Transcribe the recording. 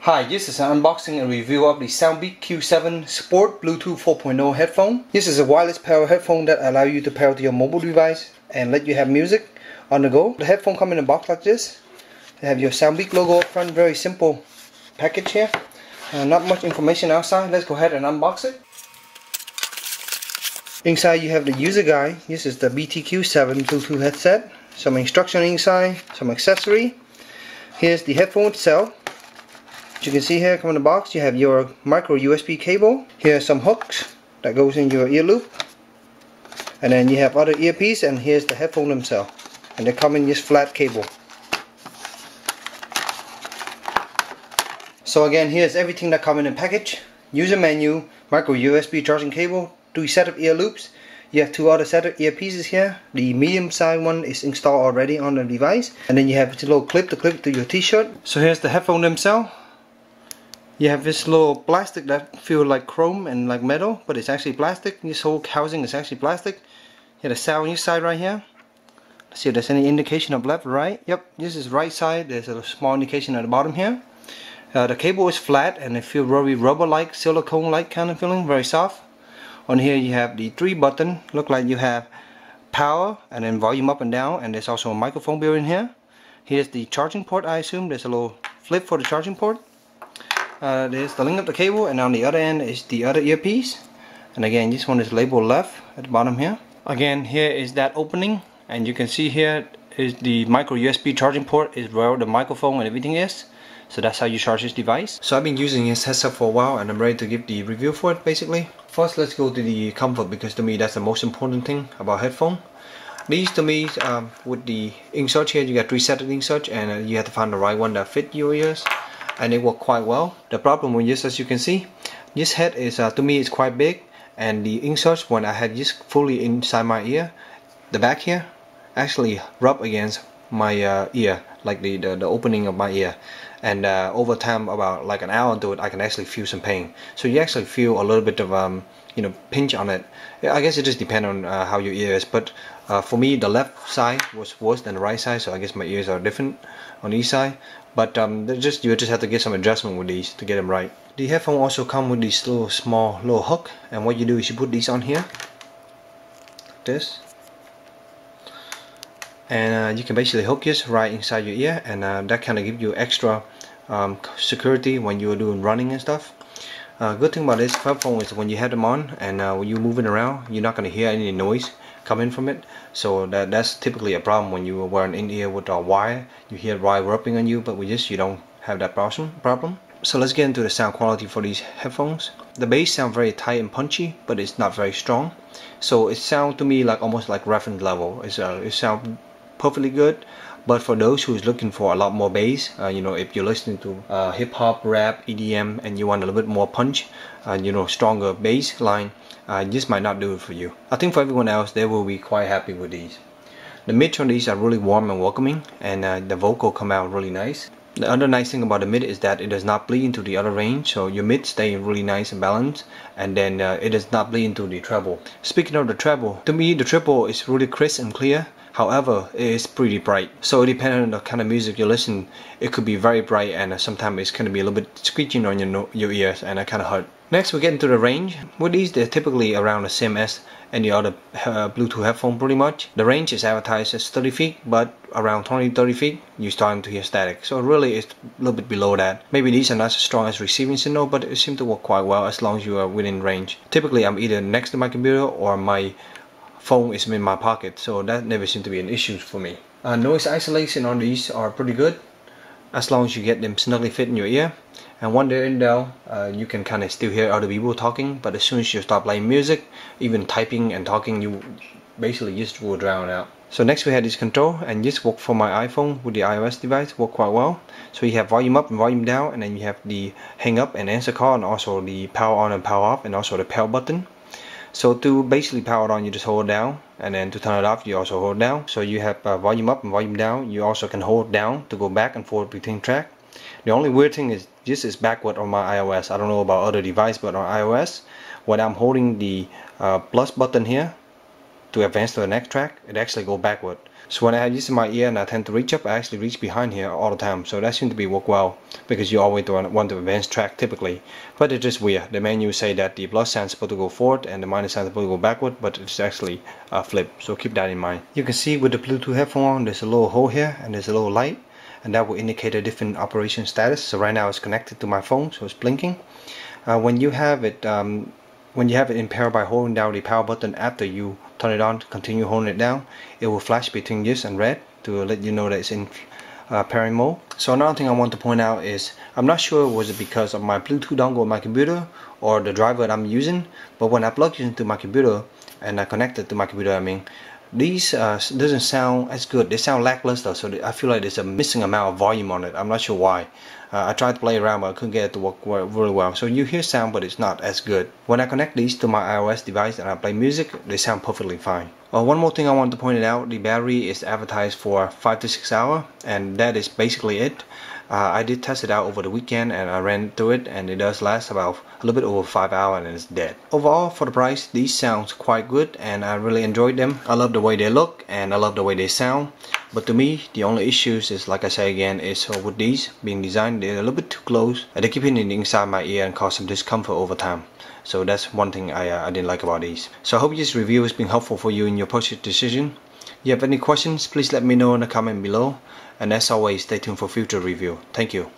Hi, this is an unboxing and review of the Soundbeats Q7 Sport Bluetooth 4.0 headphone. This is a wireless power headphone that allows you to pair to your mobile device and let you have music on the go. The headphone comes in a box like this. They have your Soundbeats logo up front, very simple package here. Not much information outside. Let's go ahead and unbox it. Inside you have the user guide. This is the BTQ7 Bluetooth headset. Some instruction inside, some accessory. Here's the headphone itself. As you can see here, come in the box, you have your micro USB cable. Here are some hooks that goes in your ear loop. And then you have other earpiece, and here's the headphone themselves. And they come in this flat cable. So again, here's everything that comes in the package. User menu, micro USB charging cable, 3 set of ear loops. You have 2 other set of earpieces here. The medium size one is installed already on the device. And then you have a little clip to clip to your t-shirt. So here's the headphone themselves. You have this little plastic that feels like chrome and like metal, but it's actually plastic. This whole housing is actually plastic. You have the sound inside right here. Let's see if there's any indication of left or right. Yep, this is right side. There's a small indication at the bottom here. The cable is flat and it feels very rubber-like, silicone-like kind of feeling, very soft. On here you have the 3 button. Look like you have power and then volume up and down, and there's also a microphone built in here. Here's the charging port, I assume. There's a little flip for the charging port. There's the link of the cable, and on the other end is the other earpiece. And again, this one is labeled left at the bottom here. Again, here is that opening, and you can see here is the micro USB charging port, is where the microphone and everything is. So that's how you charge this device. So I've been using this headset for a while and I'm ready to give the review for it basically. First, let's go to the comfort, because to me that's the most important thing about headphone. These to me, with the insert here, you got 3 sets of insert, and you have to find the right one that fit your ears. And it worked quite well. The problem with this, as you can see, this head is to me it's quite big, and the inserts, when I had this fully inside my ear, the back here actually rub against my ear, like the opening of my ear. And over time, about like an hour into it, I can actually feel some pain. So you actually feel a little bit of pinch on it. I guess it just depends on how your ear is, but for me the left side was worse than the right side, so I guess my ears are different on each side. But you just have to get some adjustment with these to get them right. The headphone also come with this small hook, and what you do is you put these on here, like this, and you can basically hook this right inside your ear, and that kind of gives you extra security when you're doing running and stuff. Good thing about this headphone is when you have them on and when you're moving around, you're not going to hear any noise coming from it. So that's typically a problem when you are wearing in-ear with a wire. You hear wire rubbing on you, but with this you don't have that problem. So let's get into the sound quality for these headphones. The bass sounds very tight and punchy, but it's not very strong. So it sounds to me like almost like reference level. It sounds perfectly good. But for those who's looking for a lot more bass, if you're listening to hip hop, rap, EDM, and you want a little bit more punch, stronger bass line, this might not do it for you. I think for everyone else, they will be quite happy with these. The mids on these are really warm and welcoming, and the vocal come out really nice. The other nice thing about the mid is that it does not bleed into the other range, so your mid stay really nice and balanced, and then it does not bleed into the treble. Speaking of the treble, to me the treble is really crisp and clear. However, it is pretty bright, so depending on the kind of music you listen, it could be very bright, and sometimes it's going to be a little bit screeching on your ears, and that kind of hurt. Next, we get into the range. With these, they're typically around the same as any other Bluetooth headphone pretty much. The range is advertised as 30 feet, but around 20-30 feet, you're starting to hear static. So really, it's a little bit below that. Maybe these are not as strong as receiving signal, but it seems to work quite well as long as you are within range. Typically, I'm either next to my computer or my phone is in my pocket, so that never seemed to be an issue for me. Noise isolation on these are pretty good, as long as you get them snugly fit in your ear. And when they're in there, you can kind of still hear other people talking, but as soon as you stop playing music, even typing and talking, you basically just will drown out. So next we have this control, and this work for my iPhone with the iOS device, work quite well. So you have volume up and volume down, and then you have the hang up and answer call, and also the power on and power off, and also the power button. So to basically power it on, you just hold it down, and then to turn it off, you also hold it down. So you have volume up and volume down. You also can hold down to go back and forth between track. The only weird thing is this is backward on my iOS. I don't know about other devices, but on iOS, when I'm holding the plus button here to advance to the next track, it actually goes backward. So when I have this in my ear and I tend to reach up, I actually reach behind here all the time. So that seems to be work well, because you always want to advance track typically. But it's just weird. The menu say that the plus sign is supposed to go forward and the minus sign is supposed to go backward, but it's actually flipped. So keep that in mind. You can see with the Bluetooth headphone, there's a little hole here and there's a little light, and that will indicate a different operation status. So right now it's connected to my phone, so it's blinking. When you have it in pair by holding down the power button after you turn it on, continue holding it down, it will flash between this and red to let you know that it's in pairing mode. So another thing I want to point out is, I'm not sure was it because of my Bluetooth dongle on my computer or the driver that I'm using, but when I plug it into my computer and I connect it to my computer, these doesn't sound as good. They sound lackluster, so I feel like there's a missing amount of volume on it. I'm not sure why. I tried to play around, but I couldn't get it to work really well. So you hear sound, but it's not as good. When I connect these to my iOS device and I play music, they sound perfectly fine. One more thing I want to point out, the battery is advertised for 5 to 6 hours, and that is basically it. I did test it out over the weekend and I ran through it, and it does last about a little bit over 5 hours and it's dead. Overall, for the price, these sounds quite good and I really enjoyed them. I love the way they look and I love the way they sound. But to me, the only issues is, like I say again, is with these being designed, they're a little bit too close and they keep hitting inside my ear and cause some discomfort over time. So that's one thing I didn't like about these. So I hope this review has been helpful for you in your purchase decision. If you have any questions, please let me know in the comment below. And as always, stay tuned for future review. Thank you.